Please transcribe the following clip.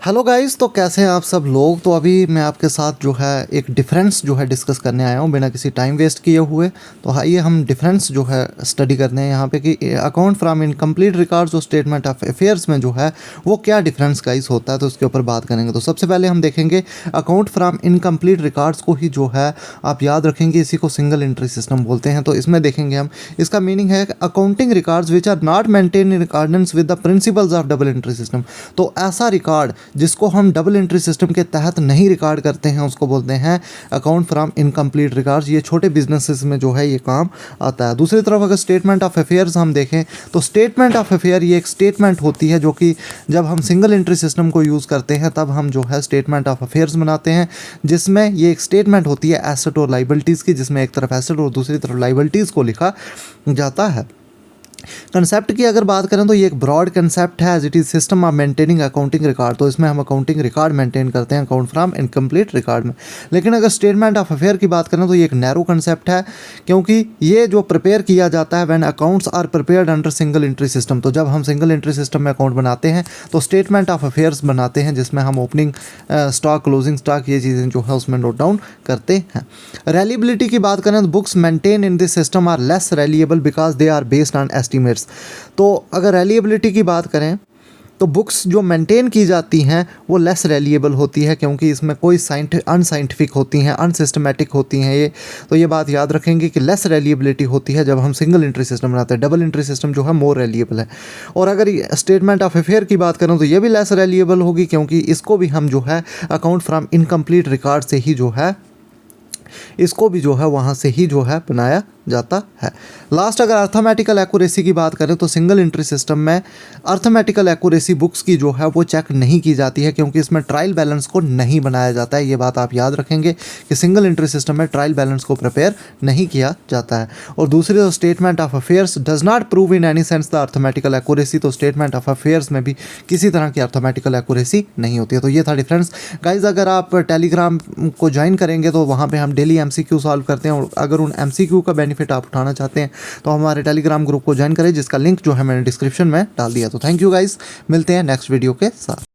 Hello guys, तो कैसे हैं आप सब लोग। तो अभी मैं आपके साथ जो है एक डिफरेंस जो है डिस्कस करने आया हूँ बिना किसी टाइम वेस्ट किए हुए। तो आइए हम डिफरेंस जो है स्टडी करते हैं यहाँ पे कि अकाउंट फ्रॉम इनकम्प्लीट रिकॉर्ड्स और स्टेटमेंट ऑफ अफेयर्स में जो है वो क्या डिफरेंस गाइस होता है, तो उसके ऊपर बात करेंगे। तो सबसे पहले हम देखेंगे अकाउंट फ्रॉम इनकम्प्लीट रिकॉर्ड्स को ही जो है आप याद रखेंगे, इसी को सिंगल एंट्री सिस्टम बोलते हैं। तो इसमें देखेंगे हम, इसका मीनिंग है accounting records which are not maintain in accordance with the principles of double entry system. तो ऐसा रिकॉर्ड जिसको हम डबल एंट्री सिस्टम के तहत नहीं रिकॉर्ड करते हैं उसको बोलते हैं अकाउंट फ्रॉम इनकम्प्लीट रिकॉर्ड्स। ये छोटे बिजनेसेस में जो है ये काम आता है। दूसरी तरफ अगर स्टेटमेंट ऑफ अफेयर्स हम देखें तो स्टेटमेंट ऑफ अफेयर ये एक स्टेटमेंट होती है जो कि जब हम सिंगल एंट्री सिस्टम को यूज़ करते हैं तब हम जो है स्टेटमेंट ऑफ अफेयर्स बनाते हैं, जिसमें ये एक स्टेटमेंट होती है एसेट और लाइबिलिटीज़ की, जिसमें एक तरफ एसेट और दूसरी तरफ लाइबिलिटीज़ को लिखा जाता है। कंसेप्ट की अगर बात करें तो ये एक ब्रॉड कंसेप्ट है, as it is system of maintaining accounting record. तो इसमें हम अकाउंटिंग रिकॉर्ड मेंटेन करते हैं अकाउंट फ्रॉम इनकम्प्लीट रिकॉर्ड में। लेकिन अगर स्टेटमेंट ऑफ अफेयर की बात करें तो ये एक नैरो कंसेप्ट है, क्योंकि ये जो प्रिपेयर किया जाता है when accounts are prepared under single entry system. तो जब हम सिंगल एंट्री सिस्टम में अकाउंट बनाते हैं तो स्टेटमेंट ऑफ अफेयर्स बनाते हैं, जिसमें हम ओपनिंग स्टॉक, क्लोजिंग स्टॉक, ये चीज़ें जो है उसमें नोट डाउन करते हैं। रेलिएबिलिटी की बात करें तो books maintain in this system are less reliable because they are based on estimates. तो अगर रेलिएबिलिटी की बात करें तो बुक्स जो मेंटेन की जाती हैं वो लेस रेलिएबल होती है, क्योंकि इसमें कोई अनसाइंटिफिक होती हैं, अनसिस्टमेटिक होती हैं ये। तो ये बात याद रखेंगे कि लेस रेलिएबिलिटी होती है जब हम सिंगल एंट्री सिस्टम बनाते हैं। डबल एंट्री सिस्टम जो है मोर रेलिएबल है। और अगर स्टेटमेंट ऑफ अफेयर की बात करें तो ये भी लेस रेलिएबल होगी, क्योंकि इसको भी हम जो है अकाउंट फ्रॉम इनकम्प्लीट रिकॉर्ड से ही जो है इसको भी जो है वहाँ से ही जो है बनाया जाता है। लास्ट अगर अर्थमेटिकल एक्यूरेसी की बात करें तो सिंगल एंट्री सिस्टम में अर्थमेटिकल एक्यूरेसी बुक्स की जो है वो चेक नहीं की जाती है, क्योंकि इसमें ट्रायल बैलेंस को नहीं बनाया जाता है। ये बात आप याद रखेंगे कि सिंगल एंट्री सिस्टम में ट्रायल बैलेंस को प्रिपेयर नहीं किया जाता है। और दूसरी तो statement of affairs does not prove in any sense the arithmetical accuracy. तो स्टेटमेंट ऑफ अफेयर्स में भी किसी तरह की अर्थमेटिकल एक्यूरेसी नहीं होती है। तो ये था डिफरेंस गाइज। अगर आप टेलीग्राम को ज्वाइन करेंगे तो वहाँ पर हम डेली MCQ सॉल्व करते हैं, और अगर उन MCQ का बेनिफिट आप उठाना चाहते हैं तो हमारे टेलीग्राम ग्रुप को ज्वाइन करें, जिसका लिंक जो है मैंने डिस्क्रिप्शन में डाल दिया। तो थैंक यू गाइस, मिलते हैं नेक्स्ट वीडियो के साथ।